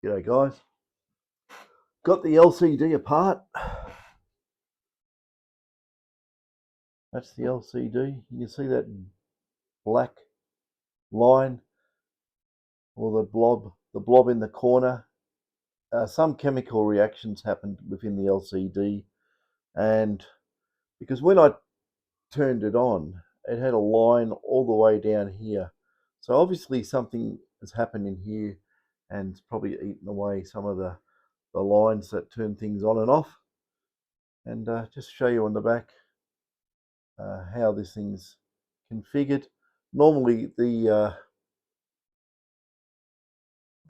G'day guys, got the LCD apart. That's the LCD. You can see that black line or the blob in the corner. Some chemical reactions happened within the LCD, and because when I turned it on, it had a line all the way down here. So obviously something has happened in here and it's probably eaten away some of the lines that turn things on and off. And just show you on the back how this thing's configured. Normally the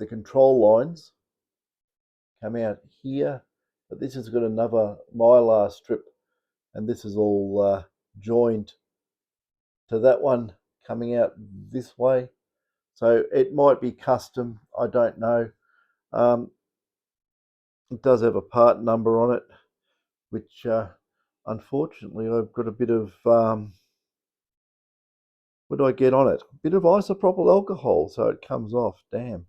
control lines come out here, but this has got another mylar strip, and this is all joined to that one coming out this way. So it might be custom, I don't know. It does have a part number on it, which unfortunately I've got a bit of what do I get on it? A bit of isopropyl alcohol, so it comes off. Damn.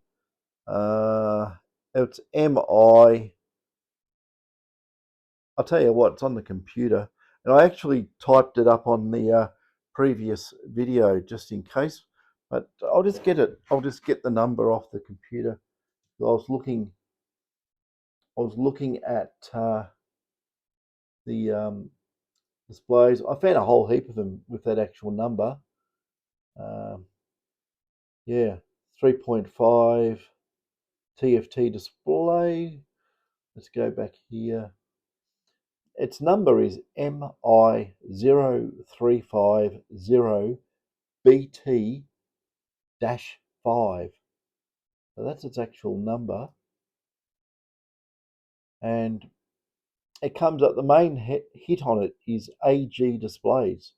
It's MI. I'll tell you what, it's on the computer, and I actually typed it up on the previous video just in case. But I'll just get it. I'll just get the number off the computer. I was looking at the displays. I found a whole heap of them with that actual number. Yeah, 3.5 TFT display. Let's go back here. Its number is MI0350BT-5. So that's its actual number. And it comes up, the main hit on it is AG Displays,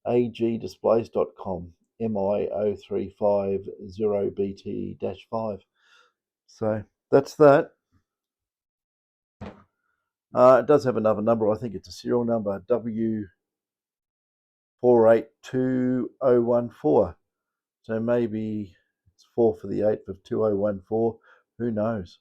agdisplays.com, MI0350BT-5. So that's that. It does have another number. I think it's a serial number, W482014. So maybe it's 4 for the 8th of 2014. Who knows?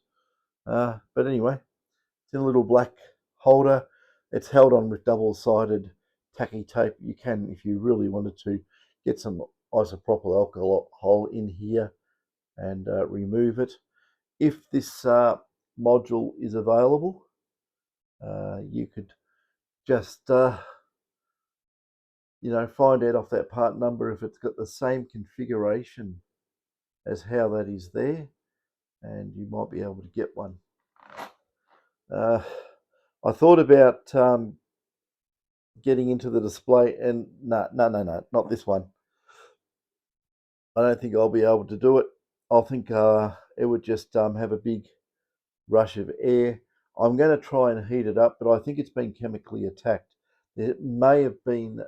But anyway, it's in a little black holder. It's held on with double-sided tacky tape. You can, if you really wanted to, get some isopropyl alcohol in here and remove it. If this module is available, you could just find out off that part number if it's got the same configuration as how that is there, and you might be able to get one. I thought about getting into the display, and no, not this one. I don't think I'll be able to do it. I think it would just have a big rush of air. I'm going to try and heat it up, but I think it's been chemically attacked. It may have been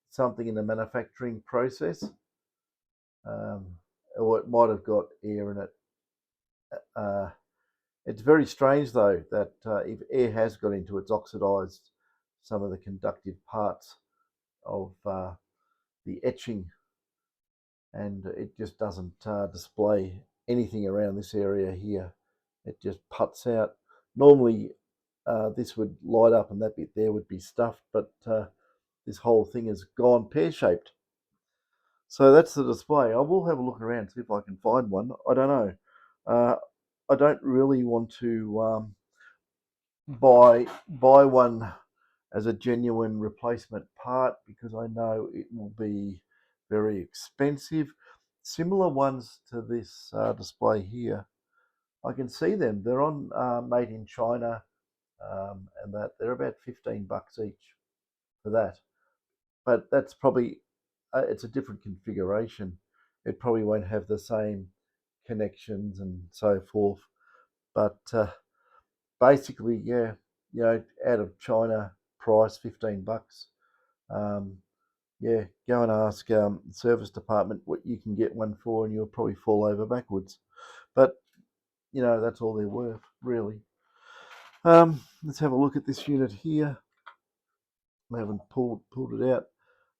something in the manufacturing process, or it might have got air in it. It's very strange though that if air has got into it, it's oxidized some of the conductive parts of the etching, and it just doesn't display anything around this area here. It just puts out. Normally this would light up and that bit there would be stuffed, but this whole thing has gone pear-shaped. So that's the display. I will have a look around, see if I can find one. I don't know. I don't really want to buy one as a genuine replacement part because I know it will be very expensive. Similar ones to this display here, I can see them. They're on made in China, and that they're about $15 each for that. But that's probably it's a different configuration. It probably won't have the same connections and so forth. But basically, yeah, out of China, price $15. Yeah, go and ask the service department what you can get one for, and you'll probably fall over backwards. But that's all they're worth, really. Let's have a look at this unit here. I haven't pulled it out.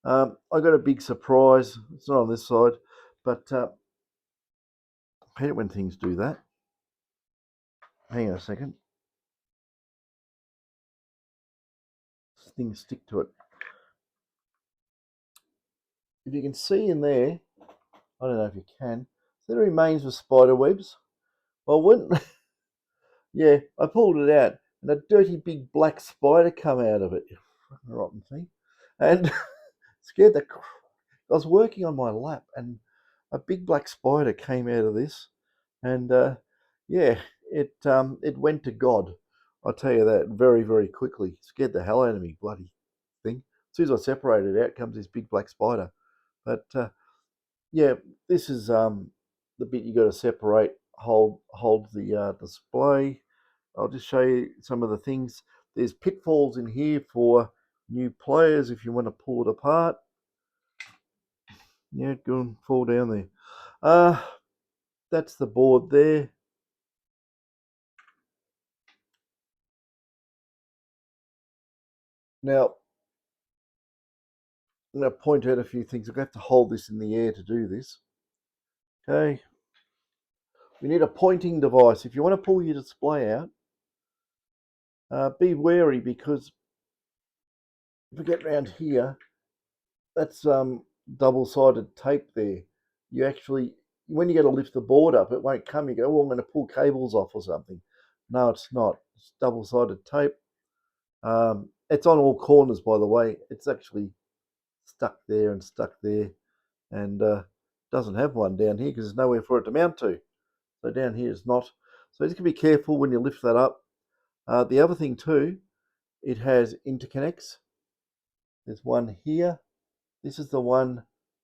I got a big surprise. It's not on this side, but I hate it when things do that. hang on a second. Things stick to it. If you can see in there, I don't know if you can, there remains with spider webs. Well, when yeah, I pulled it out, and a dirty big black spider come out of it. Rotten thing, and scared the. I was working on my lap, and a big black spider came out of this, and yeah, it went to God. I'll tell you that very, very quickly. Scared the hell out of me, bloody thing. As soon as I separated it, out comes this big black spider. But yeah, this is the bit you got to separate. Hold the display. I'll just show you some of the things. There's pitfalls in here for new players if you want to pull it apart. Yeah, go and fall down there. That's the board there. Now, I'm going to point out a few things. I'm going to have to hold this in the air to do this. Okay. We need a pointing device. If you want to pull your display out, be wary, because if we get around here, that's double-sided tape there. You actually, when you go to lift the board up, it won't come. You go, oh, I'm going to pull cables off or something. No, it's not. It's double-sided tape. It's on all corners, by the way. It's actually stuck there and stuck there, and doesn't have one down here because there's nowhere for it to mount to. So down here is not. So just be careful when you lift that up. The other thing too, it has interconnects. There's one here. This is the one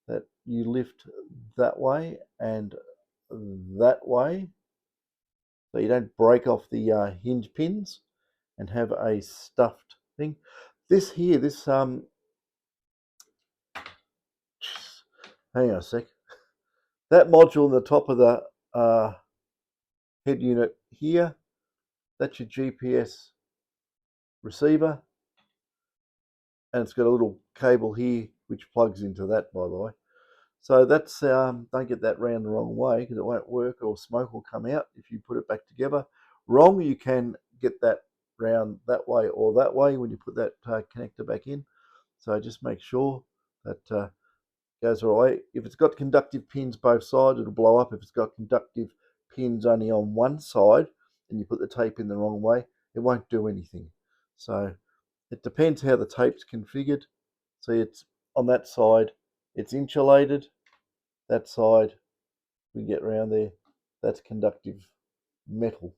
that you lift that way and that way, so you don't break off the hinge pins and have a stuffed thing. This here, this hang on a sec. That module on the top of the head unit here, that's your GPS receiver, and it's got a little cable here which plugs into that, by the way. So that's don't get that round the wrong way, because it won't work, or smoke will come out if you put it back together wrong. You can get that round that way or that way when you put that connector back in. So just make sure that goes all right. If it's got conductive pins both sides, it'll blow up. If it's got conductive pins only on one side and you put the tape in the wrong way, it won't do anything. So it depends how the tape's configured. See, it's on that side, it's insulated. That side, we get around there, that's conductive metal.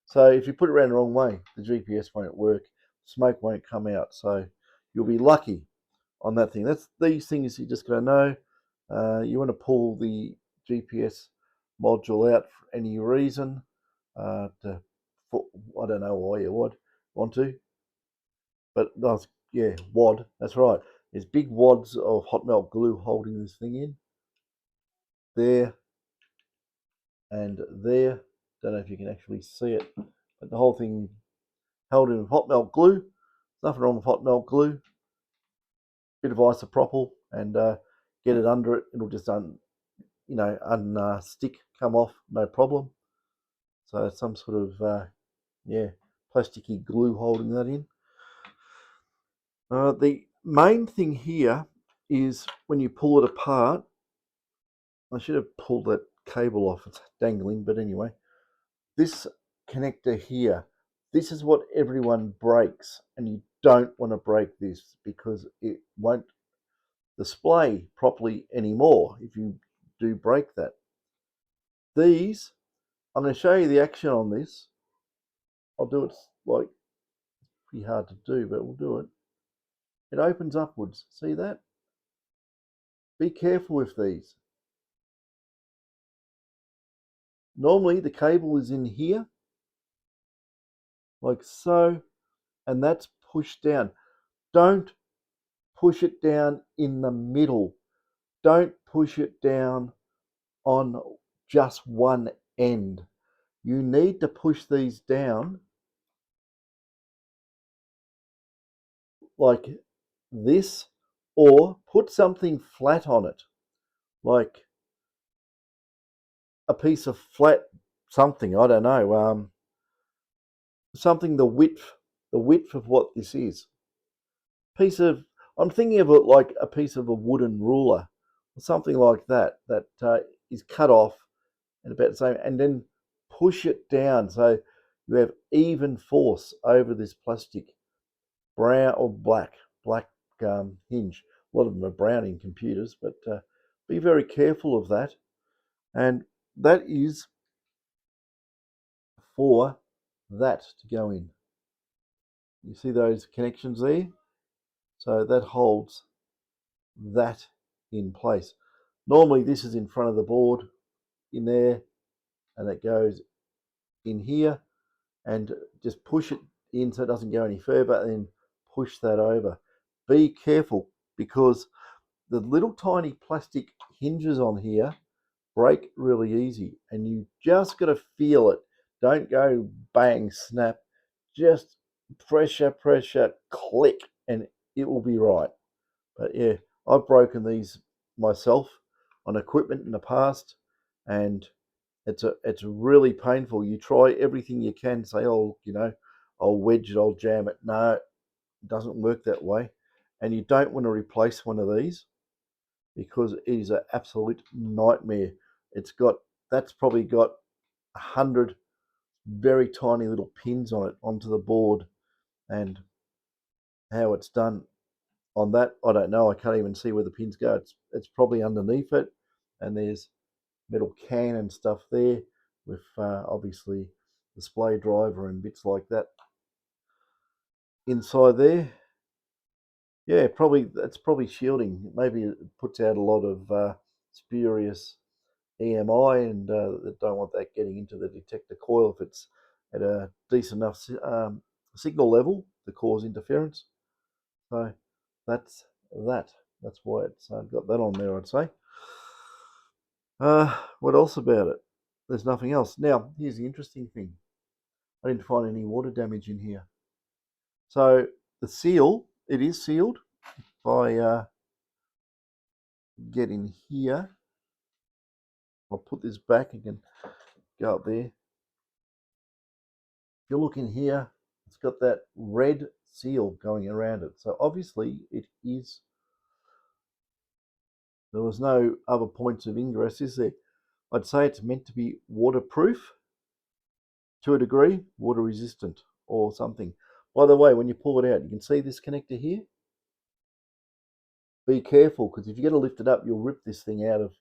So if you put it around the wrong way, the GPS won't work, smoke won't come out. So you'll be lucky on that thing. That's these things you just got to know. You want to pull the GPS module out for any reason. I don't know why you would want to, but yeah, wad. That's right. There's big wads of hot melt glue holding this thing in. There and there. Don't know if you can actually see it, but the whole thing held in with hot melt glue. Nothing wrong with hot melt glue. Bit of isopropyl and get it under it. It'll just unstick, come off, no problem. So some sort of plasticky glue holding that in. The main thing here is when you pull it apart. I should have pulled that cable off. It's dangling, but anyway. This connector here, this is what everyone breaks, and you don't want to break this because it won't display properly anymore if you do break that. These, I'm going to show you the action on this. I'll do it like, pretty hard to do, but we'll do it. It opens upwards. See that? Be careful with these. Normally the cable is in here, like so, and that's pushed down. Don't push it down in the middle. Don't push it down on just one end. You need to push these down like this, or put something flat on it, like a piece of flat something, I don't know, something the width of what this is. I'm thinking of it like a piece of a wooden ruler, or something like that, that is cut off and about the same, and then push it down so you have even force over this plastic, brown or black hinge. A lot of them are brown in computers, but be very careful of that. And that is for that to go in. You see those connections there? So that holds that in place. Normally this is in front of the board in there, and it goes in here, and just push it in so it doesn't go any further, and then push that over. Be careful, because the little tiny plastic hinges on here break really easy, and you just got to feel it. Don't go bang, snap, just pressure, click, and it will be right. But yeah, I've broken these myself on equipment in the past, and it's really painful. You try everything you can, say, oh, I'll wedge it, I'll jam it. No, it doesn't work that way. And you don't want to replace one of these, because it is an absolute nightmare. That's probably got 100 very tiny little pins on it onto the board, and how it's done on that, I don't know. I can't even see where the pins go. It's probably underneath it, and there's metal can and stuff there with obviously display driver and bits like that inside there. Yeah, that's probably shielding. Maybe it puts out a lot of spurious EMI, and they don't want that getting into the detector coil if it's at a decent enough signal level to cause interference. So that's that. That's why it's got that on there, I'd say. What else about it? There's nothing else. Now, here's the interesting thing. I didn't find any water damage in here. So the seal, it is sealed. If I get in here, I'll put this back and can go up there. If you look in here, it's got that red seal going around it. So obviously it is, there was no other points of ingress, is there? I'd say it's meant to be waterproof to a degree, water resistant or something. By the way, when you pull it out, you can see this connector here. Be careful, because if you get to lift it up, you'll rip this thing out of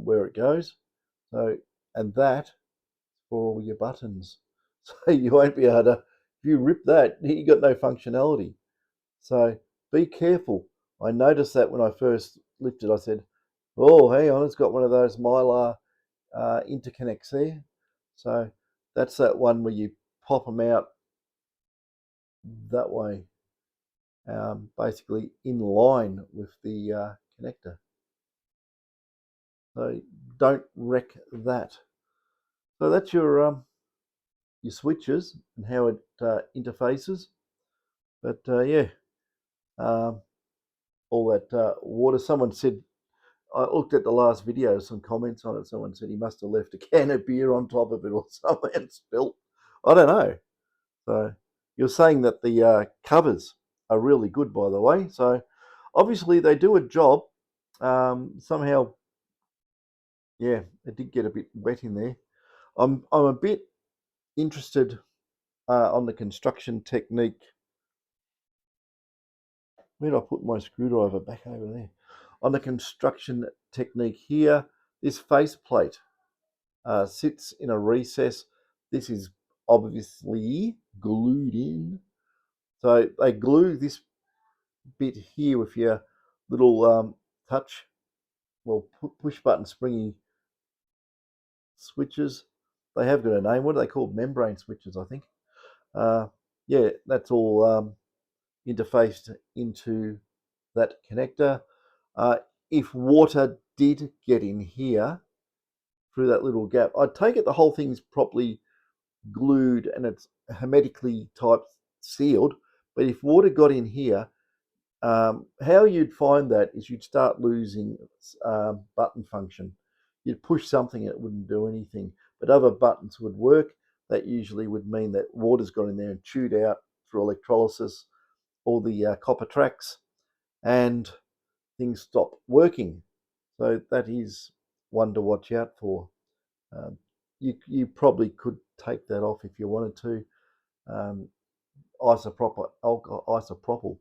where it goes. So, and that for all your buttons. So you won't be able to, if you rip that, you got no functionality. So be careful. I noticed that when I first lifted, I said, oh, hang on, it's got one of those Mylar interconnects there. So that's that one where you pop them out that way, basically in line with the connector. So don't wreck that. So that's your switches and how it interfaces. But yeah, all that water. Someone said, I looked at the last video, some comments on it. Someone said he must have left a can of beer on top of it or something and spilt. I don't know. So you're saying that the covers are really good, by the way. So obviously they do a job. Somehow, yeah, it did get a bit wet in there. I'm a bit interested on the construction technique. Where did I put my screwdriver? Back over there. On the construction technique here, this faceplate sits in a recess. This is obviously glued in. So they glue this bit here with your little touch, well, push button springy switches. They have got a name. What are they called? Membrane switches, I think. Yeah, that's all interfaced into that connector. If water did get in here through that little gap, I'd take it the whole thing's properly glued and it's hermetically type sealed. But if water got in here, how you'd find that is you'd start losing button function. You'd push something and it wouldn't do anything, but other buttons would work. that usually would mean that water's got in there and chewed out through electrolysis all the copper tracks, and things stop working. So that is one to watch out for. You probably could take that off if you wanted to. Isopropyl alcohol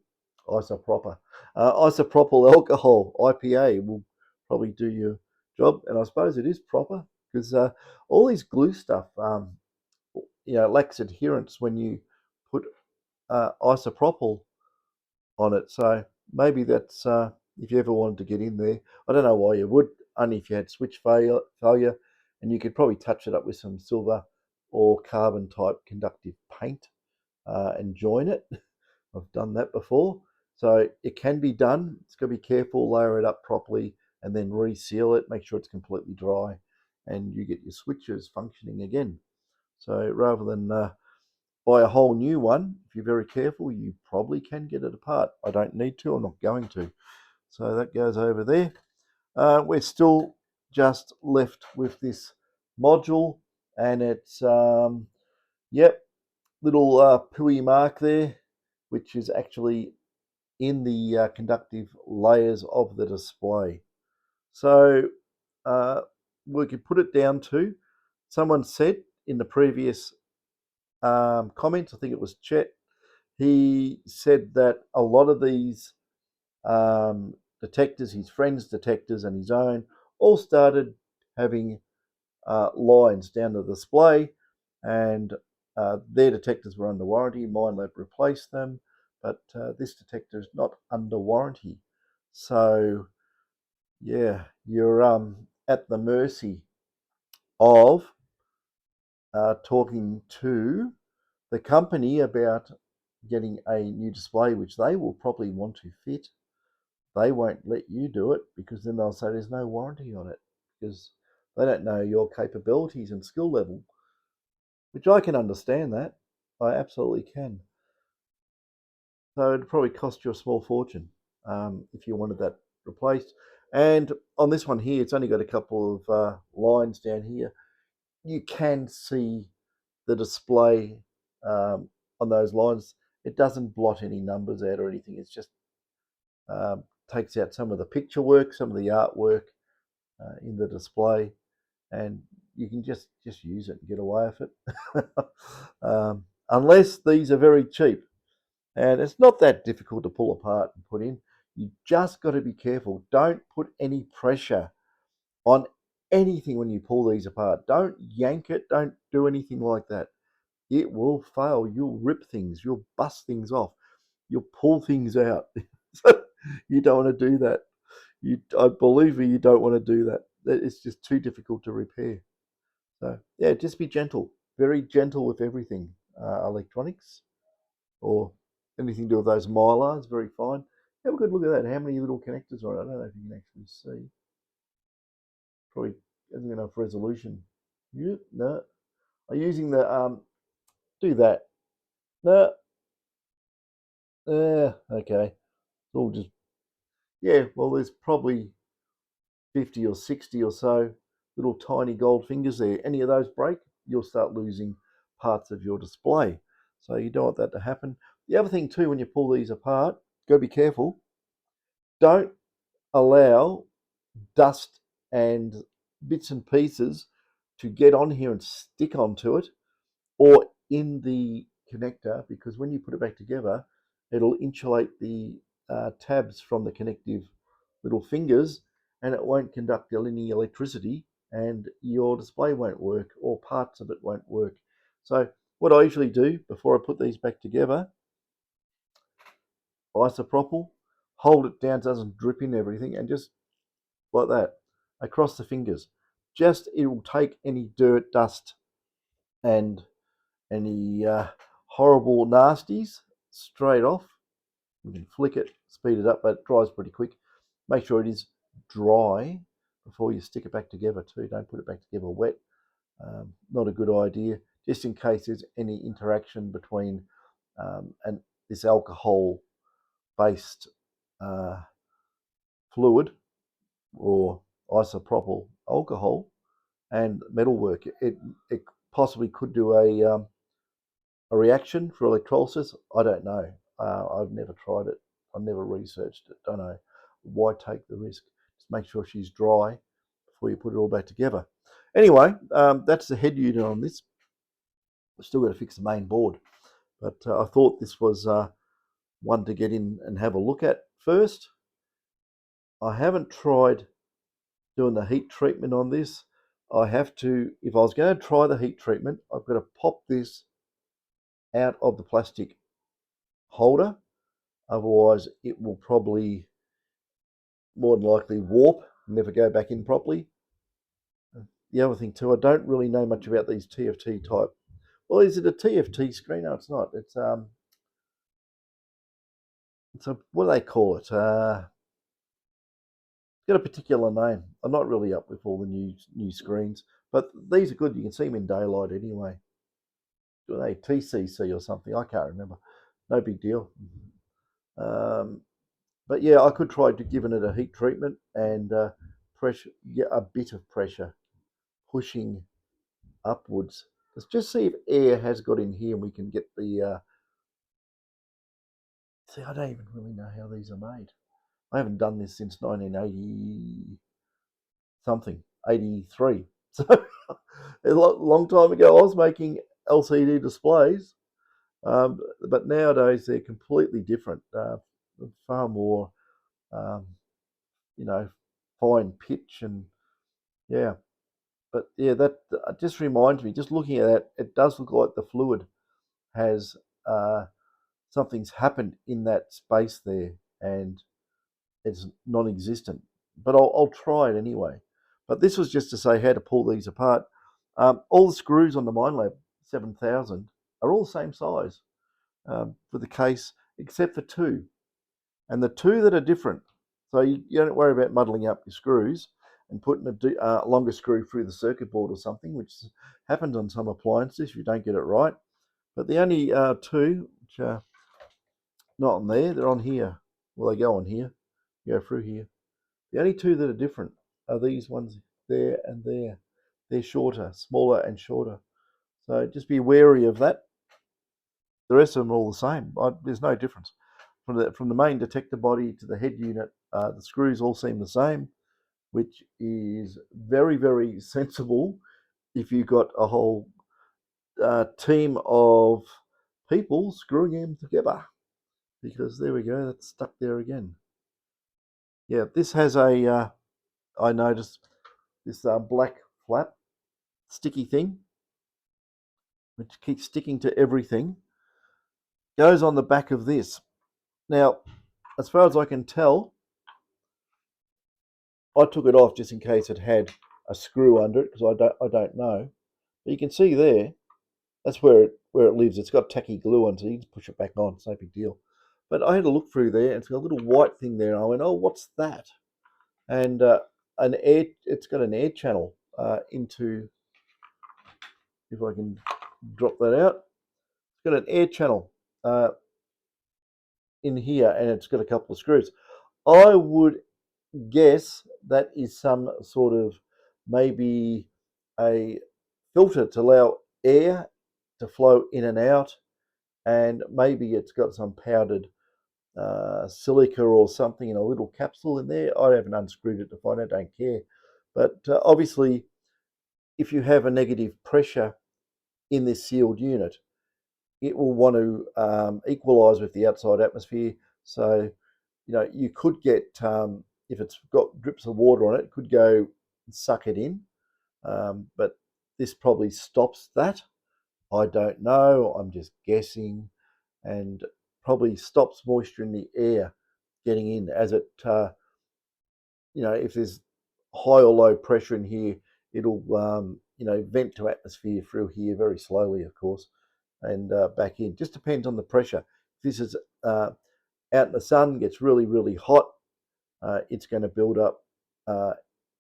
IPA will probably do your job, and I suppose it is proper because all these glue stuff, lacks adherence when you put isopropyl on it. So maybe that's if you ever wanted to get in there. I don't know why you would, only if you had switch failure, and you could probably touch it up with some silver or carbon type conductive paint and join it. I've done that before. So it can be done. It's got to be careful, layer it up properly, and then reseal it, make sure it's completely dry, and you get your switches functioning again. So rather than buy a whole new one, if you're very careful, you probably can get it apart. I don't need to, I'm not going to. So that goes over there. We're still just left with this module, and it's, yep, little pooey mark there, which is actually in the conductive layers of the display. So we could put it down to, someone said in the previous comments, I think it was Chet, he said that a lot of these detectors, his friends' detectors and his own, all started having lines down the display, and their detectors were under warranty. Minelab replaced them, but this detector is not under warranty. So yeah, you're at the mercy of talking to the company about getting a new display, which they will probably want to fit. They won't let you do it because then they'll say there's no warranty on it because they don't know your capabilities and skill level, which I can understand that. I absolutely can. So it'd probably cost you a small fortune if you wanted that replaced. And on this one here, it's only got a couple of lines down here. You can see the display on those lines. It doesn't blot any numbers out or anything. It's just takes out some of the picture work, some of the artwork in the display, and you can just use it and get away with it. Unless these are very cheap, and it's not that difficult to pull apart and put in. You just got to be careful. Don't put any pressure on anything when you pull these apart. Don't yank it. Don't do anything like that. It will fail. You'll rip things. You'll bust things off. You'll pull things out. You don't want to do that. I believe me, you don't want to do that. It's just too difficult to repair. So yeah, just be gentle. Very gentle with everything. Electronics or anything to do with those mylars, very fine. Have a good look at that. How many little connectors are on it? I don't know if you can actually see. Probably isn't enough resolution. Yeah, no. I'm using the do that. No. Okay. It's all just, yeah, well there's probably 50 or 60 or so little tiny gold fingers there. Any of those break, you'll start losing parts of your display. So you don't want that to happen. The other thing too, when you pull these apart, go be careful. Don't allow dust and bits and pieces to get on here and stick onto it or in the connector, because when you put it back together, it'll insulate the tabs from the connective little fingers, and it won't conduct any electricity, and your display won't work or parts of it won't work. So what I usually do before I put these back together, isopropyl, hold it down so it doesn't drip in everything, and just like that across the fingers. Just, it will take any dirt, dust, and any horrible nasties straight off. You can flick it, speed it up, but it dries pretty quick. Make sure it is dry before you stick it back together too. Don't put it back together wet. Not a good idea, just in case there's any interaction between and this alcohol based fluid or isopropyl alcohol and metalwork. It possibly could do a reaction for electrolysis. I don't know. I've never tried it. I've never researched it. Don't know. Why take the risk? Just make sure she's dry before you put it all back together. Anyway, that's the head unit on this. We've still got to fix the main board, but I thought this was one to get in and have a look at first. I haven't tried doing the heat treatment on this. I have to, if I was going to try the heat treatment, I've got to pop this out of the plastic holder. Otherwise, it will probably more than likely warp and never go back in properly. The other thing too, I don't really know much about these TFT type. Well, is it a TFT screen? No, it's not. It's a, what do they call it? It's got a particular name. I'm not really up with all the new screens, but these are good. You can see them in daylight anyway. Do they TCC or something? I can't remember. No big deal. But yeah, I could try to giving it a heat treatment and pressure, get a bit of pressure pushing upwards. Let's just see if air has got in here and we can get the. See, I don't even really know how these are made. I haven't done this since 1980 something, 83. So a long time ago, I was making LCD displays, but nowadays they're completely different. Far more, you know, fine pitch and yeah. But yeah, that just reminds me. Just looking at that, it does look like the fluid has something's happened in that space there, and it's non-existent. But I'll try it anyway. But this was just to say how to pull these apart. All the screws on the Minelab 7000 are all the same size for the case, except for two. And the two that are different, so you don't worry about muddling up your screws and putting a longer screw through the circuit board or something, which happens on some appliances if you don't get it right. But the only two, which are not on there, they're on here. Well, they go on here, go through here. The only two that are different are these ones there and there. They're shorter, smaller and shorter. So just be wary of that. The rest of them are all the same. There's no difference. From the main detector body to the head unit, the screws all seem the same, which is very, very sensible if you've got a whole team of people screwing them together. Because there we go, that's stuck there again. Yeah, this has a, I noticed, this black flap, sticky thing, which keeps sticking to everything, goes on the back of this. Now, as far as I can tell, I took it off just in case it had a screw under it, because I don't know. But you can see there, that's where it lives. It's got tacky glue on, so you just push it back on. It's no big deal. But I had a look through there, and it's got a little white thing there, and I went, "Oh, what's that?" And it's got an air channel into. If I can drop that out, it's got an air channel in here, and it's got a couple of screws. I would guess that is some sort of maybe a filter to allow air to flow in and out, and maybe it's got some powdered silica or something in a little capsule in there. I haven't unscrewed it to find out, don't care. But obviously, if you have a negative pressure in this sealed unit, it will want to equalize with the outside atmosphere. So, you could get, if it's got drips of water on it, it could go suck it in. But this probably stops that. I don't know. I'm just guessing. And probably stops moisture in the air getting in as it, if there's high or low pressure in here, it'll, vent to atmosphere through here very slowly, of course, and back in. Just depends on the pressure. If this is out in the sun, gets really, really hot, it's going to build up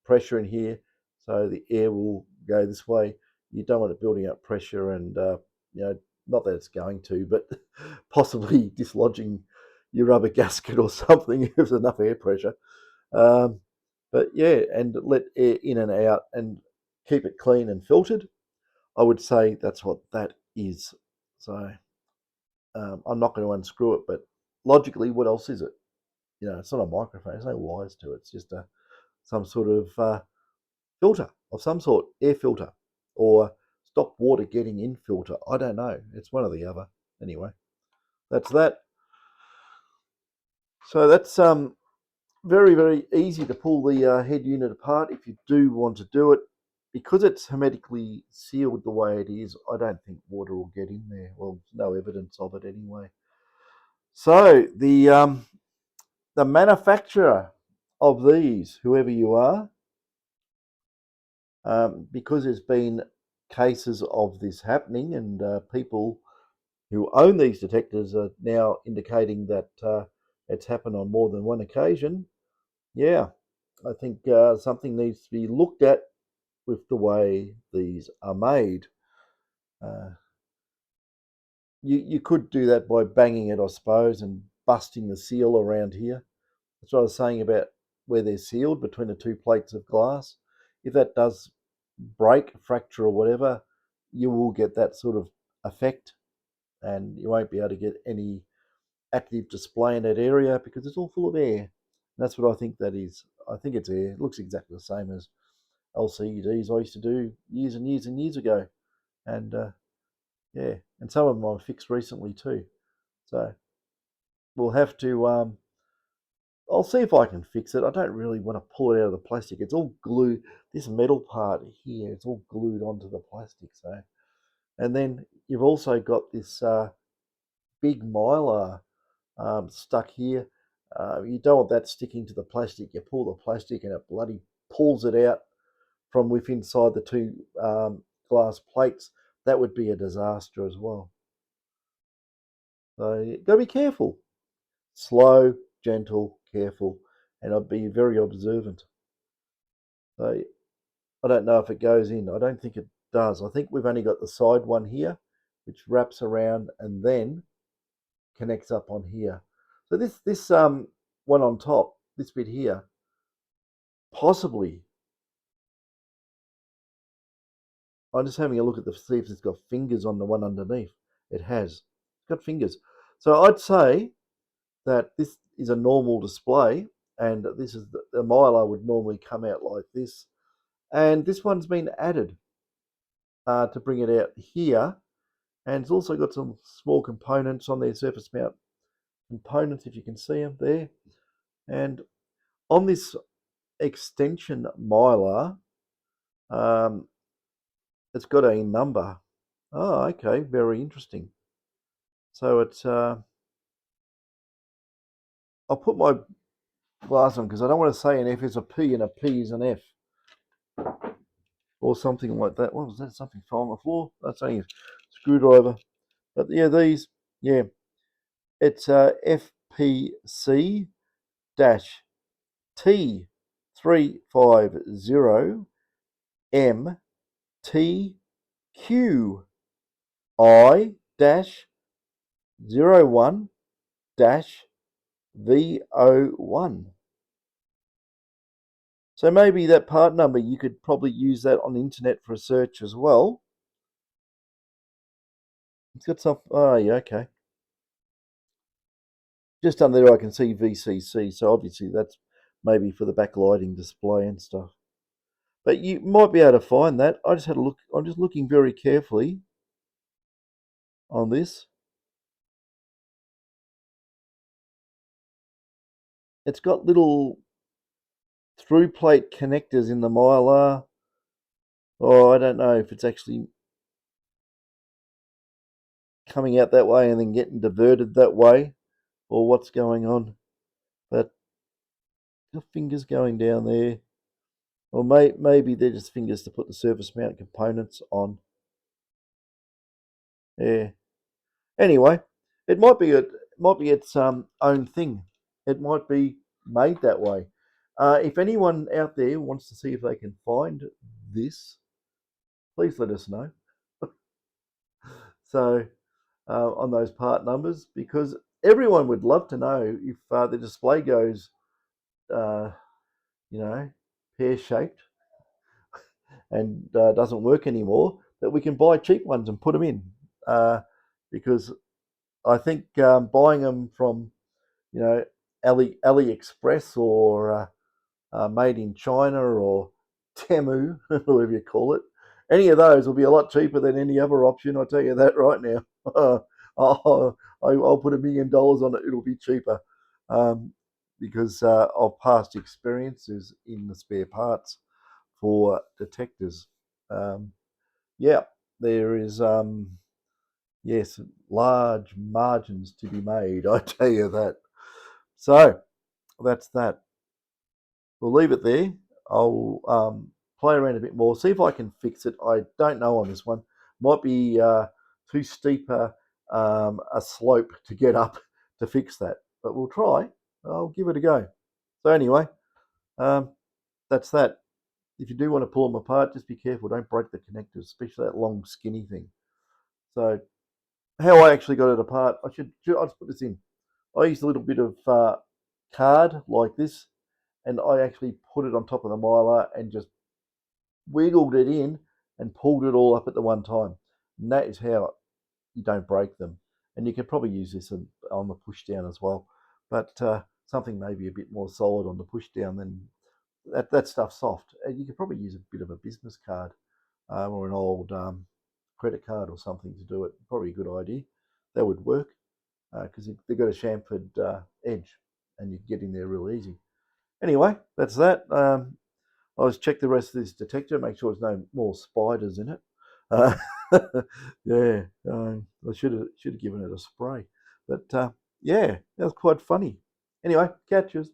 pressure in here, so the air will go this way. You don't want it building up pressure and, not that it's going to, but possibly dislodging your rubber gasket or something if there's enough air pressure. But yeah, and let air in and out and keep it clean and filtered. I would say that's what that is. So I'm not going to unscrew it, but logically, what else is it? It's not a microphone. There's no wires to it. It's just some sort of filter of some sort, air filter, or stop water getting in filter. I don't know. It's one or the other. Anyway, that's that. So that's very, very easy to pull the head unit apart if you do want to do it. Because it's hermetically sealed the way it is, I don't think water will get in there. Well, no evidence of it anyway. So the manufacturer of these, whoever you are, because there's been cases of this happening, and people who own these detectors are now indicating that it's happened on more than one occasion. Yeah, I think something needs to be looked at with the way these are made. Uh, you could do that by banging it, I suppose, and busting the seal around here. That's what I was saying about where they're sealed between the two plates of glass. If that does break, fracture, or whatever, you will get that sort of effect, and you won't be able to get any active display in that area because it's all full of air. And that's what I think that is. I think it's air. It looks exactly the same as LCDs I used to do years and years and years ago. And yeah, and some of them I've fixed recently too. So we'll have to, I'll see if I can fix it. I don't really want to pull it out of the plastic. It's all glued, this metal part here, it's all glued onto the plastic. So, and then you've also got this big mylar stuck here. You don't want that sticking to the plastic. You pull the plastic and it bloody pulls it out from within inside the two glass plates. That would be a disaster as well. So you've got to be careful. Slow, gentle, careful, and I'd be very observant. So I don't know if it goes in. I don't think it does. I think we've only got the side one here, which wraps around and then connects up on here. So this one on top, this bit here, possibly. I'm just having a look at the see if it's got fingers on the one underneath. It has. It's got fingers. So I'd say that this is a normal display, and this is the mylar would normally come out like this, and this one's been added to bring it out here, and it's also got some small components on there, surface mount components, if you can see them there. And on this extension mylar, it's got a number. Oh, okay, very interesting. So it's I'll put my glass on because I don't want to say an F is a P and a P is an F or something like that. What was that? Something fell on the floor? That's only a screwdriver. But yeah, these, yeah, it's FPC dash T350 MTQ I dash 01 dash V01. So maybe that part number, you could probably use that on the internet for a search as well. It's got some, oh yeah, okay. Just under there I can see VCC, so obviously that's maybe for the backlighting display and stuff. But you might be able to find that. I just had a look, I'm just looking very carefully on this. It's got little through plate connectors in the mylar. Oh, I don't know if it's actually coming out that way and then getting diverted that way or what's going on. But the fingers going down there. Or maybe they're just fingers to put the surface mount components on. Yeah. Anyway, it might be its own thing. It might be made that way. If anyone out there wants to see if they can find this, please let us know. So on those part numbers, because everyone would love to know if the display goes, uh, pear shaped and doesn't work anymore. that we can buy cheap ones and put them in, because I think buying them from, you know, AliExpress or made in China or Temu, whatever you call it, any of those will be a lot cheaper than any other option. I'll tell you that right now. I'll put $1 million on it; it'll be cheaper, um, because of past experiences in the spare parts for detectors. Um, yeah, there is yes, large margins to be made. I tell you that. So that's that. We'll leave it there. I'll play around a bit more, see if I can fix it. I don't know on this one. Might be too steep a slope to get up to fix that, but we'll try. I'll give it a go. So anyway, um, that's that. If you do want to pull them apart, just be careful. Don't break the connectors, especially that long skinny thing. So how I actually got it apart, I'll just put this in. I used a little bit of card like this, and I actually put it on top of the mylar and just wiggled it in and pulled it all up at the one time. And that is how you don't break them. And you can probably use this on the push down as well, but something maybe a bit more solid on the push down than that stuff's soft. And you could probably use a bit of a business card or an old credit card or something to do it. Probably a good idea. That would work because they've got a chamfered edge and you can get in there real easy. Anyway, that's that. I'll just check the rest of this detector, make sure there's no more spiders in it. Uh, yeah, I should have given it a spray, but yeah, that was quite funny. Anyway, catches.